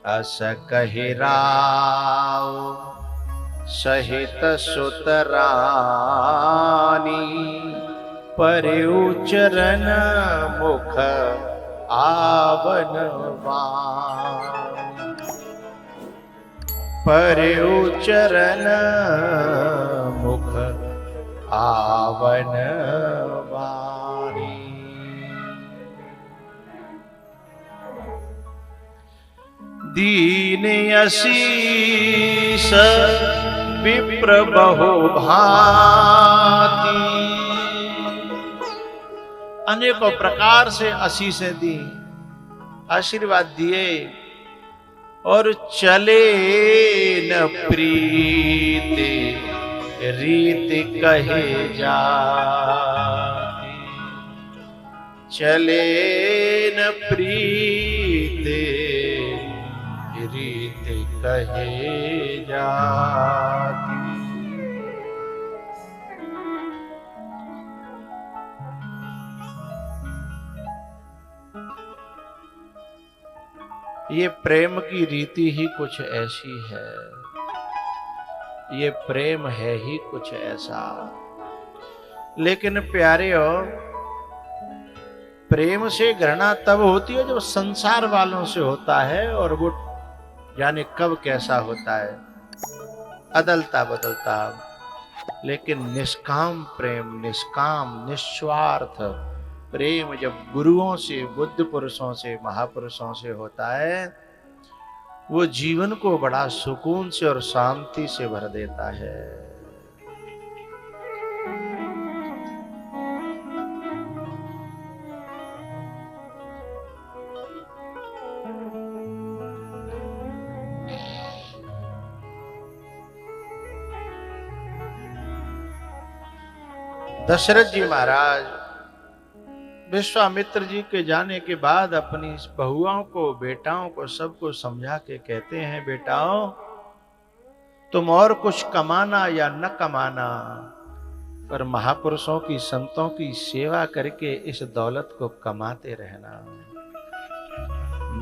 अस कहि राव सहित सुतरानी, परयु चरण मुख आवन वाणी। परयु चरण मुख आवन वाणी। दीन असीस विप्र बहु भांति, अनेकों प्रकार से आशीषें दी, आशीर्वाद दिए, और चले न प्रीति रीति कहे जाती। चले न प्रीति रीति कहे जाती। ये प्रेम की रीति ही कुछ ऐसी है, ये प्रेम है ही कुछ ऐसा। लेकिन प्यारे हो, प्रेम से घृणा तब होती है जब संसार वालों से होता है, और वो जाने कब कैसा होता है, अदलता बदलता। लेकिन निष्काम प्रेम, निष्काम निस्वार्थ प्रेम जब गुरुओं से, बुद्ध पुरुषों से, महापुरुषों से होता है, वो जीवन को बड़ा सुकून से और शांति से भर देता है। दशरथ जी महाराज विश्वामित्र जी के जाने के बाद अपनी बहुओं को, बेटाओं को, सबको समझा के कहते हैं, बेटाओं तुम और कुछ कमाना या न कमाना, पर महापुरुषों की, संतों की सेवा करके इस दौलत को कमाते रहना।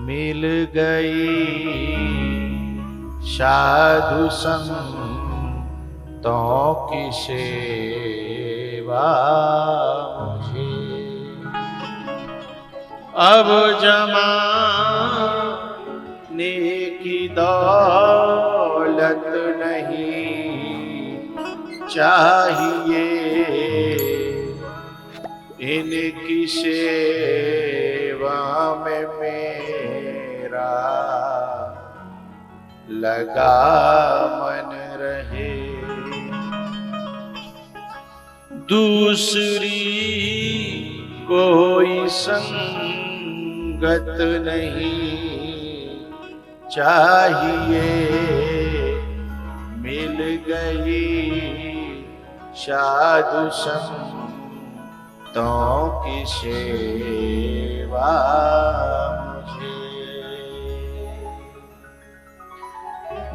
मिल गई साधु संतों की सेवा मुझे, अब जमाने की दौलत नहीं चाहिए, इनकी सेवा में मेरा लगा मन रहे। दूसरी कोई संगत नहीं चाहिए, मिल गई साधु संतों की सेवा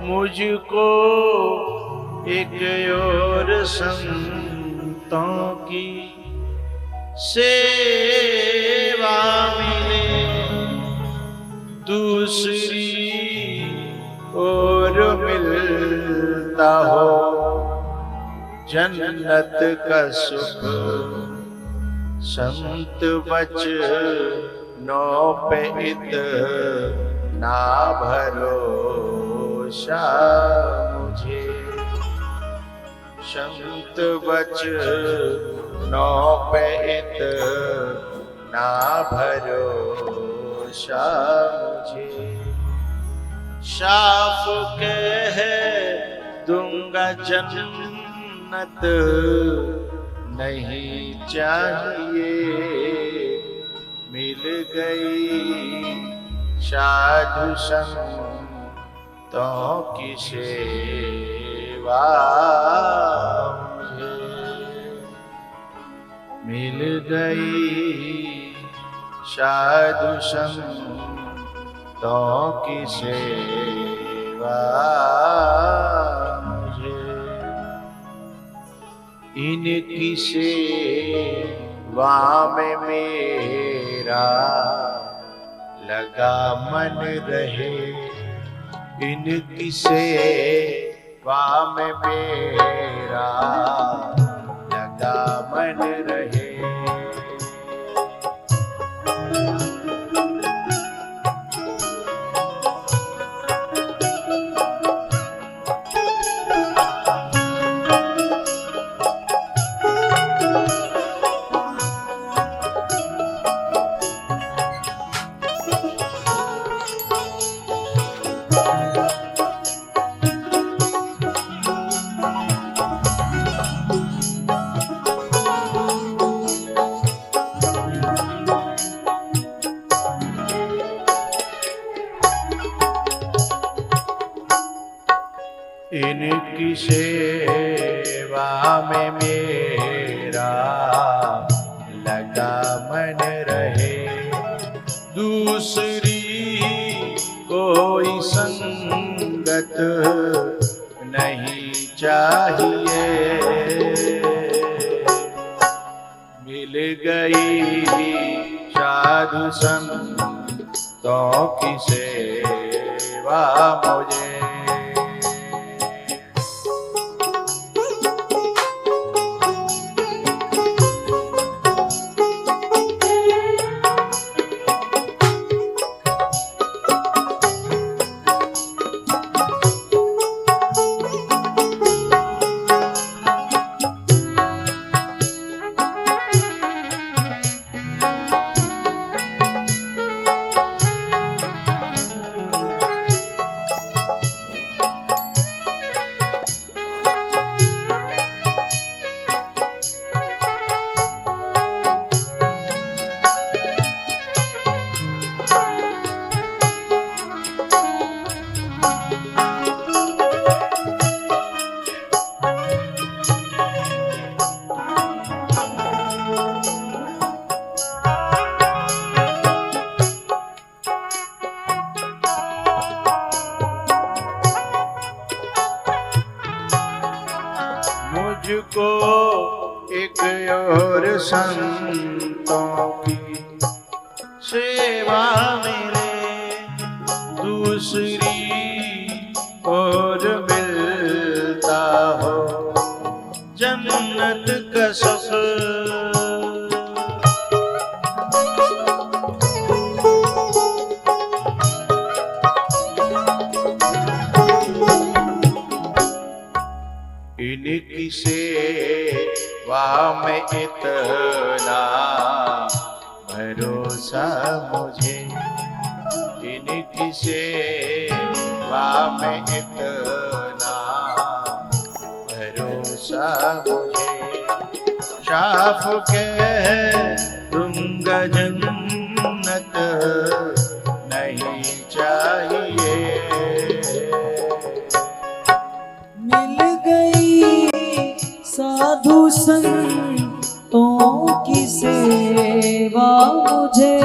मुझको एक और संतों की सेवा मिले, दूसरी और मिलता हो जन्नत का सुख। संत वचनों पे इतना भरोसा मुझे, संत वचनों पे इतना भरोसा मुझे। साफ कह दूंगा जन्नत नहीं चाहिए, मिल गई साधु संतों की सेवा मुझे, मिल गई साधु संतों की सेवा मुझे। इनकी सेवा में मेरा लगा मन रहे, इनकी सेवा में मेरा लगा मन रहे। इनकी सेवा में मेरा लगा मन रहे। दूसरी कोई संगत नहीं चाहिए। मिल गई साधु संतों की सेवा मुझे। मुझको एक और संतों की सेवा मिले, दूसरी और मिलता हो जन्नत का सफर। इनकी सेवा में इतना भरोसा मुझे, इनकी सेवा में इतना भरोसा मुझे। साफ कह दूंगा जन्नत नहीं चाहिए। साधु संतों की सेवा मुझे।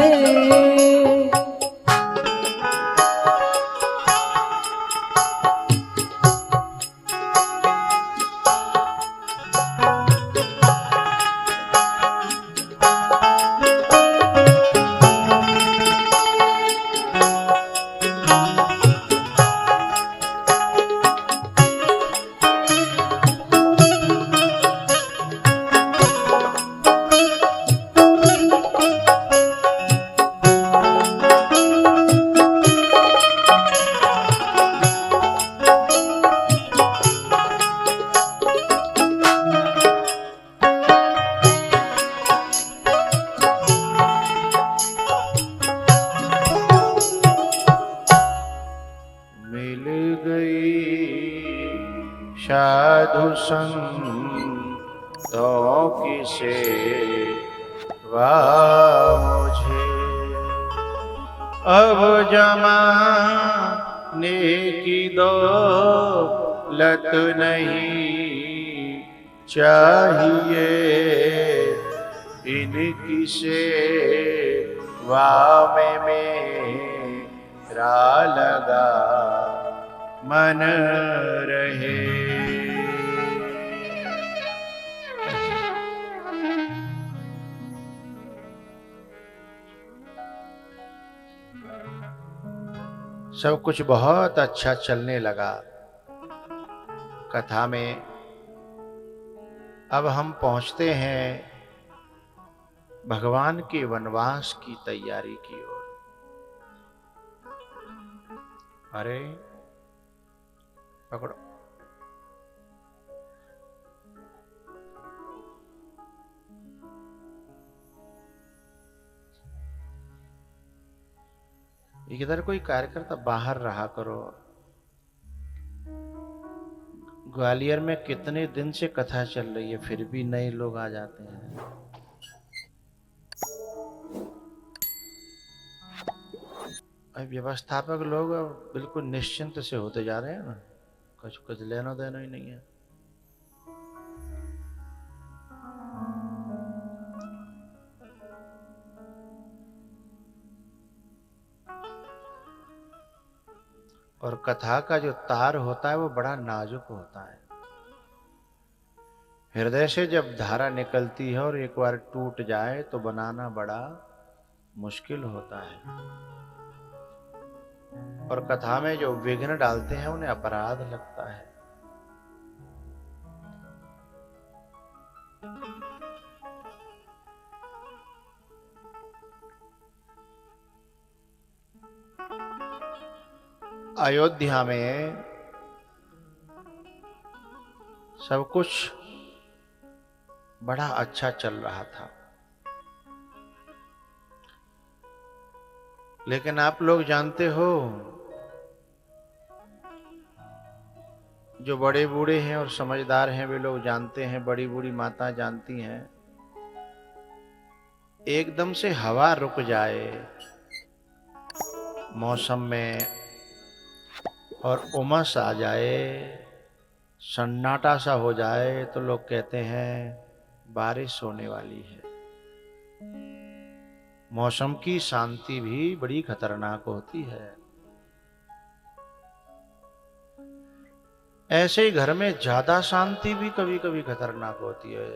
साधु संतों की सेवा मुझे। अब जमाने की दौलत नहीं चाहिए, इनकी सेवा में मेरा लगा मन रहे। सब कुछ बहुत अच्छा चलने लगा। कथा में अब हम पहुंचते हैं भगवान के वनवास की तैयारी की ओर। अरे पकड़ो। इधर कोई कार्यकर्ता बाहर रहा करो। ग्वालियर में कितने दिन से कथा चल रही है, फिर भी नए लोग आ जाते हैं। अब व्यवस्थापक लोग अब बिल्कुल निश्चिंत से होते जा रहे हैं ना, कुछ लेना देना ही नहीं है। और कथा का जो तार होता है वो बड़ा नाजुक होता है। हृदय से जब धारा निकलती है और एक बार टूट जाए तो बनाना बड़ा मुश्किल होता है। और कथा में जो विघ्न डालते हैं उन्हें अपराध लगता है। अयोध्या में सब कुछ बड़ा अच्छा चल रहा था, लेकिन आप लोग जानते हो, जो बड़े बूढ़े हैं और समझदार हैं वे लोग जानते हैं, बड़ी बूढ़ी माता जानती हैं, एकदम से हवा रुक जाए मौसम में और उमस आ जाए, सन्नाटा सा हो जाए, तो लोग कहते हैं बारिश होने वाली है। मौसम की शांति भी बड़ी खतरनाक होती है। ऐसे ही घर में ज्यादा शांति भी कभी कभी खतरनाक होती है।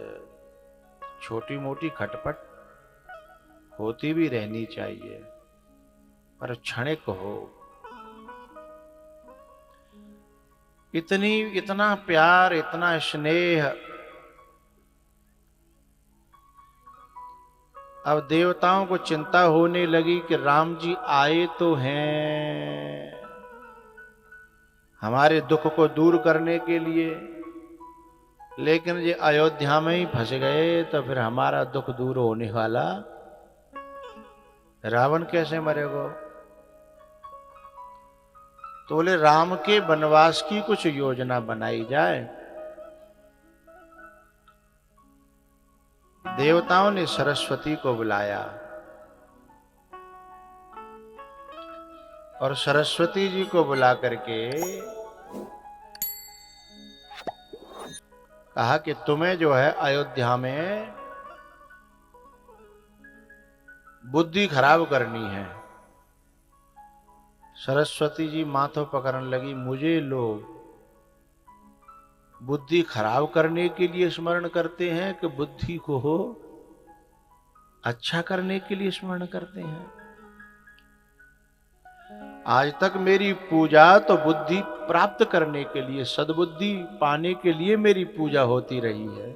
छोटी मोटी खटपट होती भी रहनी चाहिए, पर क्षणिक हो। इतना प्यार, इतना स्नेह। अब देवताओं को चिंता होने लगी कि राम जी आए तो हैं हमारे दुख को दूर करने के लिए, लेकिन ये अयोध्या में ही फंस गए तो फिर हमारा दुख दूर होने वाला। रावण कैसे मरेगा? तो बोले राम के वनवास की कुछ योजना बनाई जाए। देवताओं ने सरस्वती को बुलाया और सरस्वती जी को बुला करके कहा कि तुम्हें जो है अयोध्या में बुद्धि खराब करनी है। सरस्वती जी माथों पकड़ने लगी, मुझे लोग बुद्धि खराब करने के लिए स्मरण करते हैं कि बुद्धि को अच्छा करने के लिए स्मरण करते हैं? आज तक मेरी पूजा तो बुद्धि प्राप्त करने के लिए, सद्बुद्धि पाने के लिए मेरी पूजा होती रही है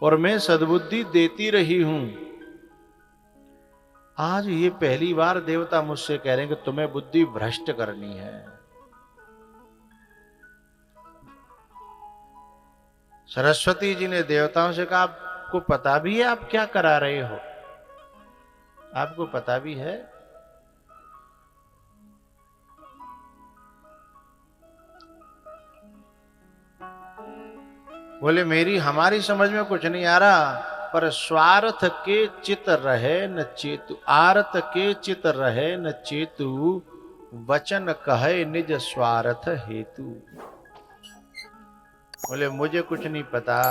और मैं सद्बुद्धि देती रही हूं। आज ये पहली बार देवता मुझसे कह रहे हैं कि तुम्हें बुद्धि भ्रष्ट करनी है। सरस्वती जी ने देवताओं से कहा, आपको पता भी है आप क्या करा रहे हो? आपको पता भी है? बोले हमारी समझ में कुछ नहीं आ रहा, पर स्वार्थ के चित रहे न चेतु, आरत के चित रहे न चेतु, वचन कहे निज स्वार्थ हेतु। बोले मुझे कुछ नहीं पता।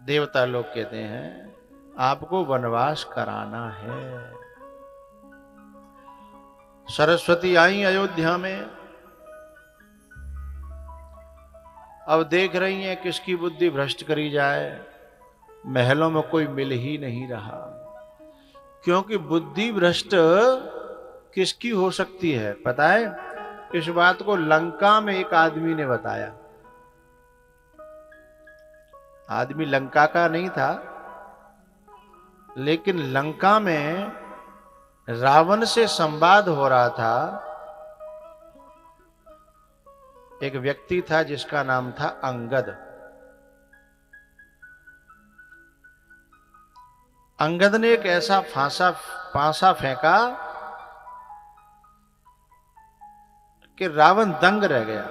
देवता लोग कहते हैं आपको वनवास कराना है। सरस्वती आई अयोध्या में, अब देख रही हैं किसकी बुद्धि भ्रष्ट करी जाए। महलों में कोई मिल ही नहीं रहा, क्योंकि बुद्धि भ्रष्ट किसकी हो सकती है पता है? इस बात को लंका में एक आदमी ने बताया। आदमी लंका का नहीं था, लेकिन लंका में रावण से संवाद हो रहा था। एक व्यक्ति था जिसका नाम था अंगद। अंगद ने एक ऐसा पासा फेंका कि रावण दंग रह गया।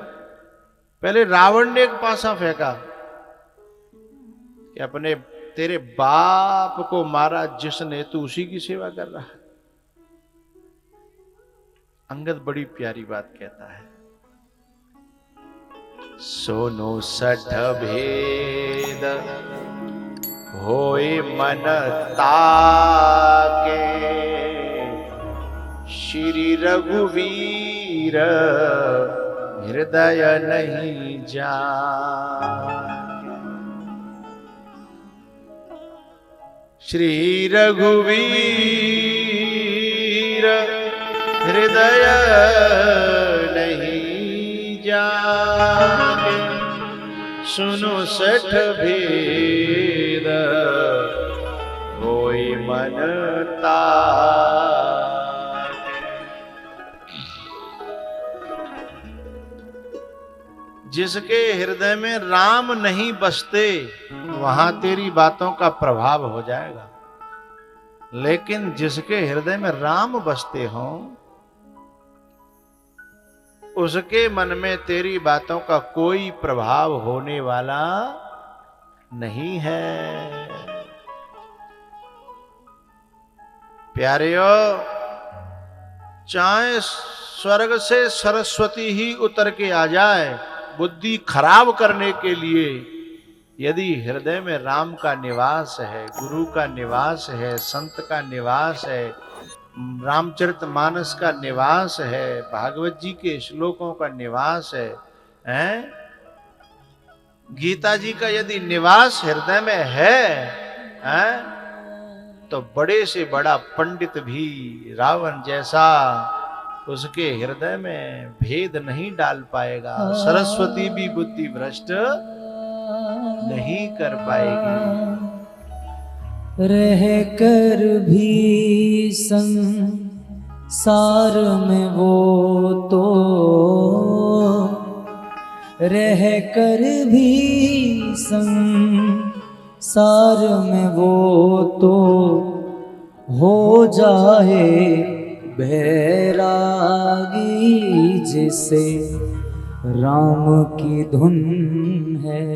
पहले रावण ने एक पासा फेंका कि अपने तेरे बाप को मारा जिसने, तू उसी की सेवा कर रहा है। अंगद बड़ी प्यारी बात कहता है, सोनो सठ भेद होए मन ताके, श्री रघुवीर हृदय नहीं जाके। श्री रघुवीर हृदय नहीं जाके, सुनो सठ भेद होई मन ताके। जिसके हृदय में राम नहीं बसते वहां तेरी बातों का प्रभाव हो जाएगा, लेकिन जिसके हृदय में राम बसते हों उसके मन में तेरी बातों का कोई प्रभाव होने वाला नहीं है। प्यारेओ, चाहे स्वर्ग से सरस्वती ही उतर के आ जाए बुद्धि खराब करने के लिए, यदि हृदय में राम का निवास है, गुरु का निवास है, संत का निवास है, रामचरितमानस का निवास है, भागवत जी के श्लोकों का निवास है, गीता जी का यदि निवास हृदय में है, तो बड़े से बड़ा पंडित भी रावण जैसा उसके हृदय में भेद नहीं डाल पाएगा। सरस्वती भी बुद्धि भ्रष्ट नहीं कर पाएगी। रह कर भी संसार में वो तो, रह कर भी संसार में वो तो हो जाए बैरागी, जिसे राम की धुन है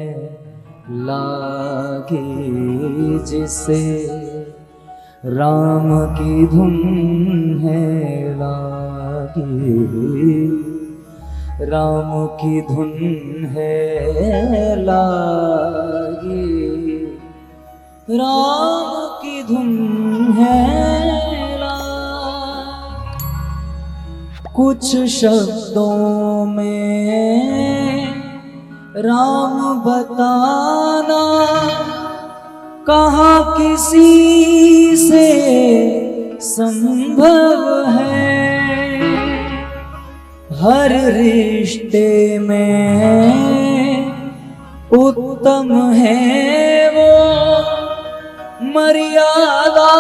लागे, जिसे राम की धुन है लागे, राम की धुन है लागे, राम की धुन है लागे। कुछ शब्दों में राम बताना कहाँ किसी से संभव है। हर रिश्ते में उत्तम है वो मर्यादा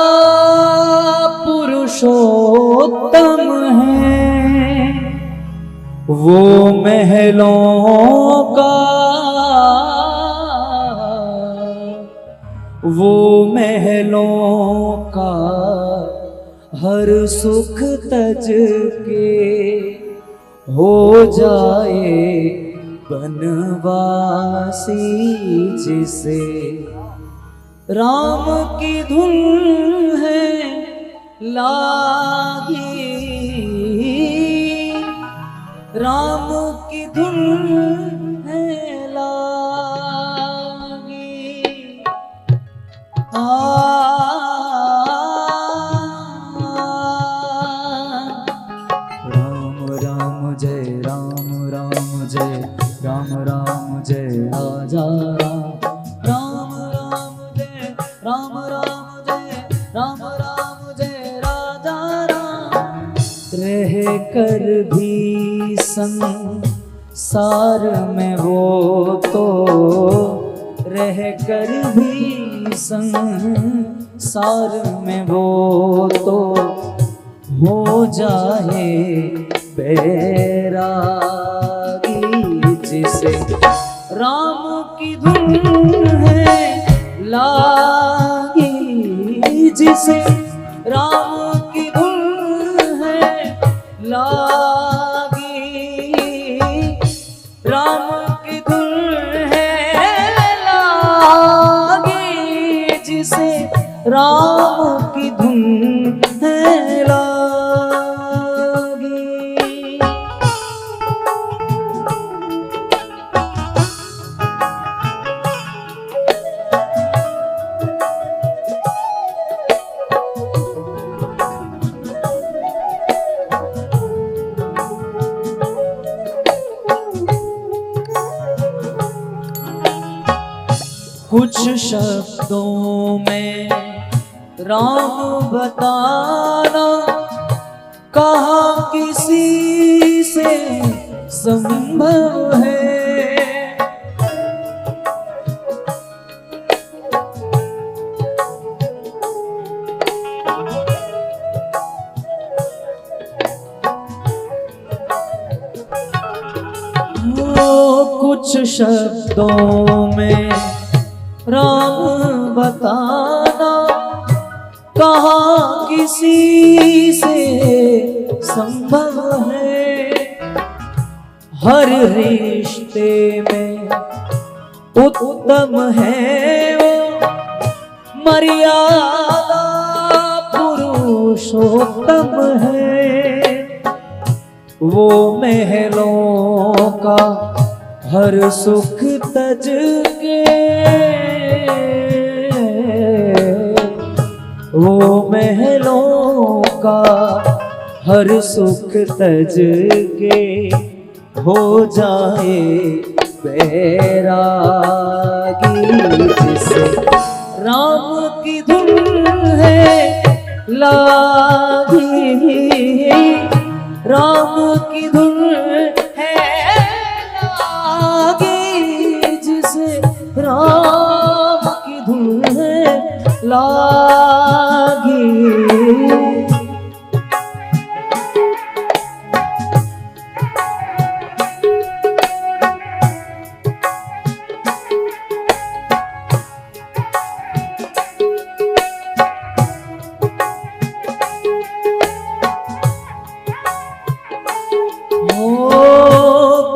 पुरुषोत्तम है। वो महलों का, वो महलों का हर सुख तज के हो जाए बनवासी, जिसे राम की धुन है लागी, राम की धुन है लागी। राम राम जय राम, राम जय राम, राम जय राजा राम, राम जय राम, राम जय राम, राम जय राजा राम। कर भी संसार में वो तो रह कर भी संसार में वो तो हो जाए बैरागी, जिसे राम की धुन है लागी, जिसे राम की धुन है लागी, राम की धुन है लागी, जिसे राम की धुन है लागी। कुछ शब्दों में राम बताना कहाँ किसी से संभव है, कुछ शब्दों में राम बताना कहाँ किसी से संभव है। हर रिश्ते में उत्तम है वो मर्यादा पुरुषोत्तम है, वो महलों का हर सुख तज के, वो महलों का हर सुख तज के हो जाए बैरागी, जिसे राम की धुन है लागी, राम की धुन है लागी, जिसे राम की धुन है लागी।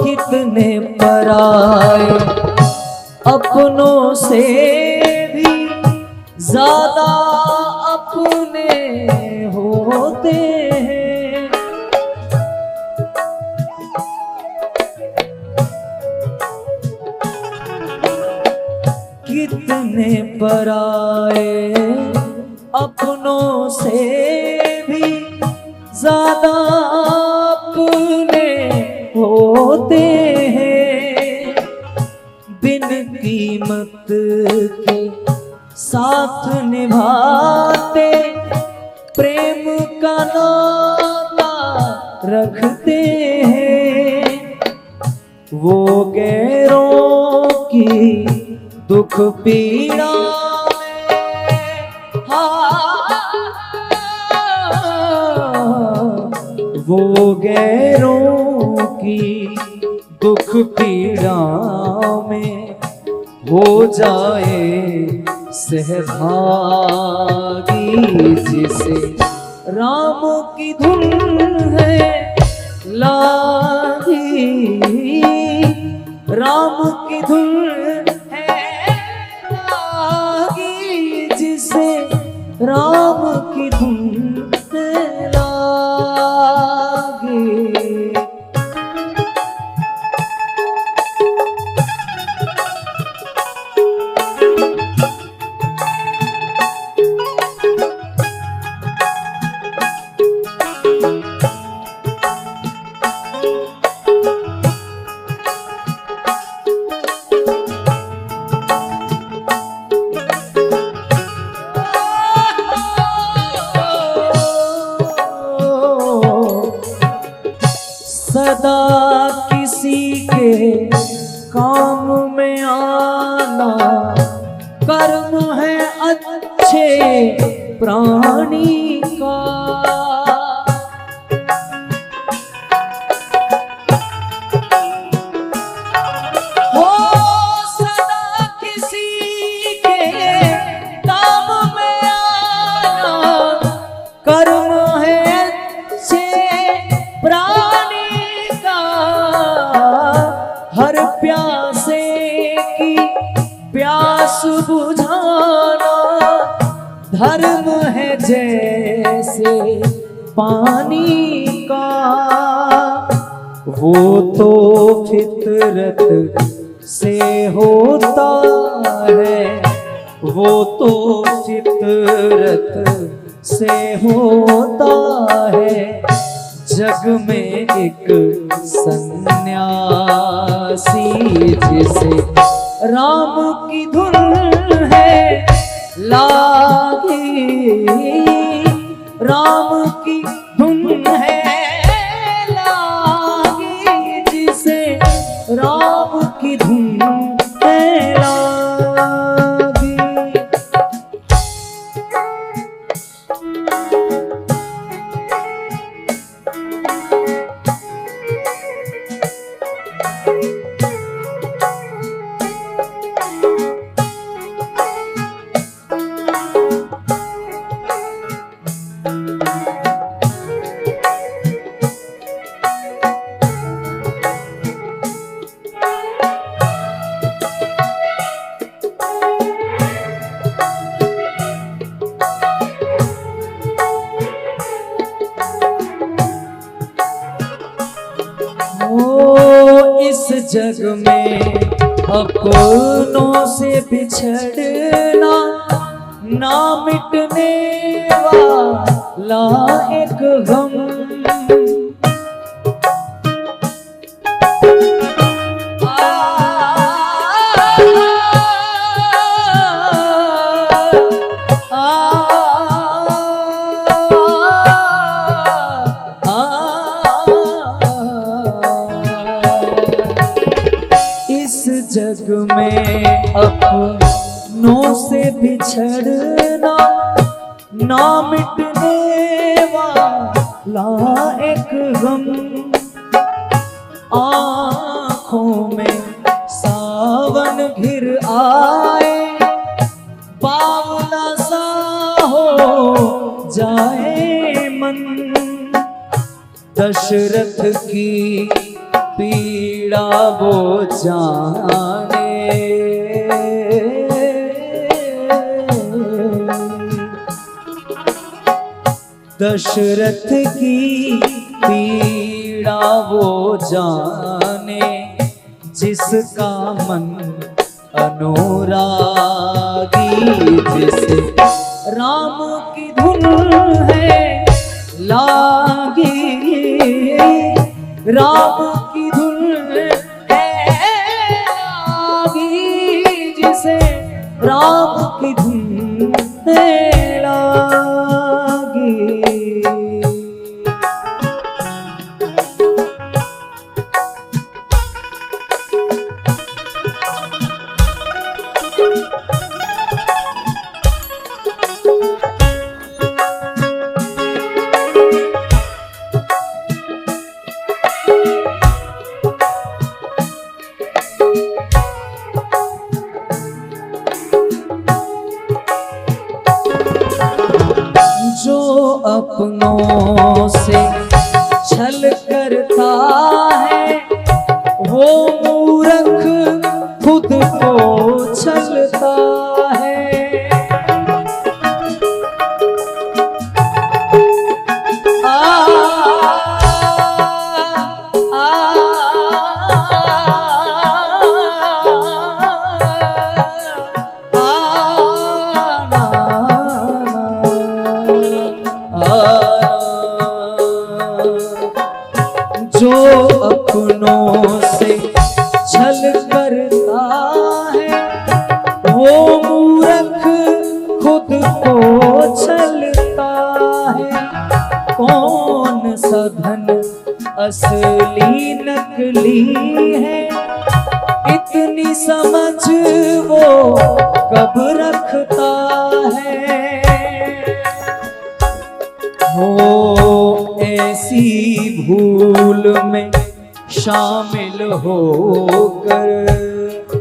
कितने पराए अपनों से भी ज्यादा अपने होते हैं, कितने पराए अपनों से भी ज्यादा अपने होते हैं, बिन कीमत के साथ निभाते प्रेम का नाता रखते हैं, वो गैरों की दुख पीड़ा वो गैरों की दुख पीड़ा में हो जाए सहभागी, जिसे राम की धुन है लागी, राम की धुन है लागी, जिसे राम की धुन है लागी। सदा किसी के काम में आना कर्म है अच्छे प्राणी का। हो सदा किसी के काम में आना कर्म है अच्छे प्राणी का। हर प्यासे की प्यास बुझाना धर्म है जैसे पानी का। वो तो फितरत से होता है, वो तो फितरत से होता है। जग में एक सन्यासी जिसे राम की धुन है लागी, राम की धुन है लागी, जिसे राम की धुन है लागी। इस जग में अपनों से बिछड़ना ना मिटने वाला एक गम। जग में अपनों से बिछड़ना ना मिटने वाला एक गम। आँखों में सावन घिर आए बावला सा हो जाए मन। दशरथ की पीड़ा वो जाने, दशरथ की पीड़ा वो जाने, जिसका मन अनुरागी, जिसे राम की धुन है लागी, राम की धुन है लागी, जिसे राम की धुन है लागी। जो अपनों से छल करता है वो मूर्ख खुद को छलता है। जो अपनों से छल करता है वो मूर्ख खुद को छलता है। कौन सा धन असली नकली है, इतनी समझ वो कब रखता है। हो ऐसी भूल में शामिल होकर